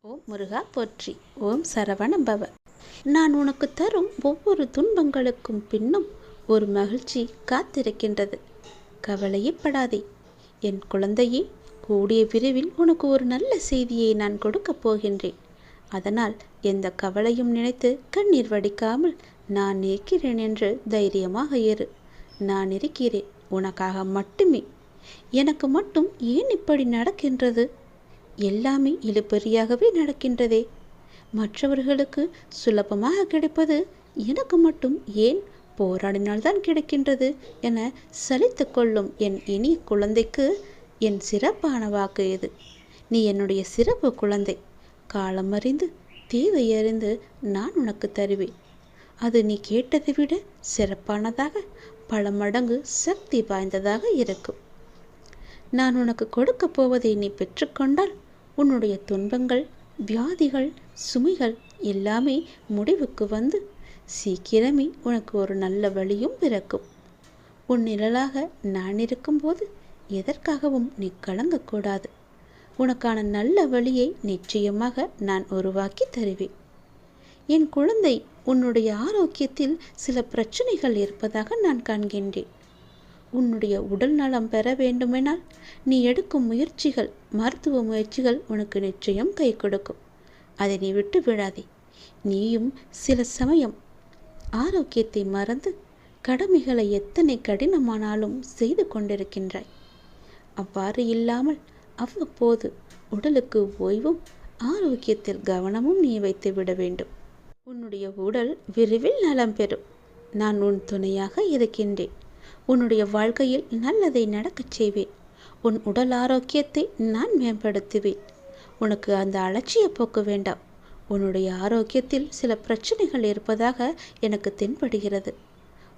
ஓம் முருகா போற்றி. ஓம் சரவண பவ. நான் உனக்கு தரும் ஒவ்வொரு துன்பங்களுக்கும் பின்னும் ஒரு மகிழ்ச்சி காத்திருக்கின்றது. கவலையே படாதே என் குழந்தையே. கூடிய விரைவில் உனக்கு ஒரு நல்ல செய்தியை நான் கொடுக்கப் போகின்றேன். அதனால் எந்த கவலையும் நினைத்து கண்ணீர் வடிக்காமல் நான் இருக்கிறேன் என்று தைரியமாக இரு. நான் இருக்கிறேன் உனக்காக மட்டுமே. எனக்கு மட்டும் ஏன் இப்படி நடக்கின்றது? எல்லாமே இழுபறியாகவே நடக்கின்றதே. மற்றவர்களுக்கு சுலபமாக கிடைப்பது எனக்கு மட்டும் ஏன் போராடினால்தான் கிடைக்கின்றது என சலித்து கொள்ளும் என் இனிய குழந்தைக்கு என் சிறப்பான வாக்கு இது. நீ என்னுடைய சிறப்பு குழந்தை. காலம் அறிந்து தேவையறிந்து நான் உனக்கு தருவேன். அது நீ கேட்டதை விட சிறப்பானதாக பல மடங்கு சக்தி வாய்ந்ததாக இருக்கும். நான் உனக்கு கொடுக்க போவதை நீ பெற்றுக்கொண்டால் உன்னுடைய துன்பங்கள், வியாதிகள், சுமைகள் எல்லாமே முடிவுக்கு வந்து சீக்கிரமே உனக்கு ஒரு நல்ல வழியும் பிறக்கும். உன் நிழலாக நான் இருக்கும்போது எதற்காகவும் நீ கலங்கக்கூடாது. உனக்கான நல்ல வழியை நிச்சயமாக நான் உருவாக்கி தருவேன். என் குழந்தை, உன்னுடைய ஆரோக்கியத்தில் சில பிரச்சனைகள் இருப்பதாக நான் காண்கின்றேன். உன்னுடைய உடல் நலம் பெற வேண்டுமெனால் நீ எடுக்கும் முயற்சிகள், மருத்துவ முயற்சிகள் உனக்கு நிச்சயம் கை கொடுக்கும். அதை நீ விட்டு விடாதே. நீயும் சில சமயம் ஆரோக்கியத்தை மறந்து கடமைகளை எத்தனை கடினமானாலும் செய்து கொண்டிருக்கின்றாய். அவ்வாறு இல்லாமல் அவ்வப்போது உடலுக்கு ஓய்வும் ஆரோக்கியத்தில் கவனமும் நீ வைத்து விட வேண்டும். உன்னுடைய உடல் விரைவில் நலம் பெறும். நான் உன் துணையாக இருக்கின்றேன். உன்னுடைய வாழ்க்கையில் நல்லதை நடக்கச் செய்வேன். உன் உடல் ஆரோக்கியத்தை நான் மேம்படுத்துவேன். உனக்கு அந்த அலட்சிய போக்கு வேண்டாம். உன்னுடைய ஆரோக்கியத்தில் சில பிரச்சனைகள் இருப்பதாக எனக்கு தென்படுகிறது.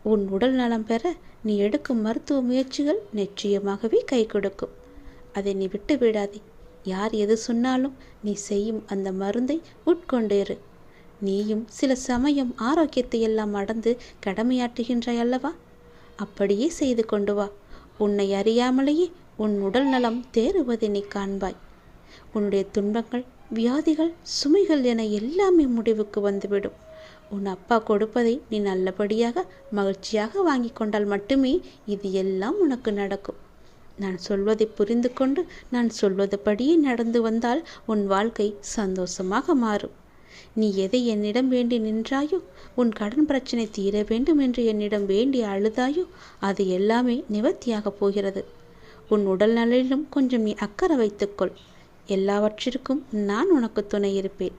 உன் உடல் நலம் பெற நீ எடுக்கும் மருத்துவ முயற்சிகள் நிச்சயமாகவே கை கொடுக்கும். அதை நீ விட்டு விடாதே. யார் எது சொன்னாலும் நீ செய்யும் அந்த மருந்தை உட்கொண்டு இரு. நீயும் சில சமயம் ஆரோக்கியத்தை எல்லாம் மறந்து கடமையாற்றுகின்றாய் அல்லவா? அப்படியே செய்து கொண்டு வா. உன்னை அறியாமலேயே உன் உடல் நலம் தேறுவதை நீ காண்பாய். உன்னுடைய துன்பங்கள், வியாதிகள், சுமைகள் என எல்லாமே முடிவுக்கு வந்துவிடும். உன் அப்பா கொடுப்பதை நீ நல்லபடியாக மகிழ்ச்சியாக வாங்கி கொண்டால் மட்டுமே இது எல்லாம் உனக்கு நடக்கும். நான் சொல்வதை புரிந்து கொண்டு நான் சொல்வதுபடியே நடந்து வந்தால் உன் வாழ்க்கை சந்தோஷமாக மாறும். நீ எதை என்னிடம் வேண்டி நின்றாயோ, உன் கடன் பிரச்சனை தீர வேண்டும் என்று என்னிடம் வேண்டி அழுதாயோ, அது எல்லாமே நிவர்த்தியாக போகிறது. உன் உடல் நலிலும் கொஞ்சம் நீ அக்கறை வைத்துக்கொள். எல்லாவற்றிற்கும் நான் உனக்கு துணை இருப்பேன்.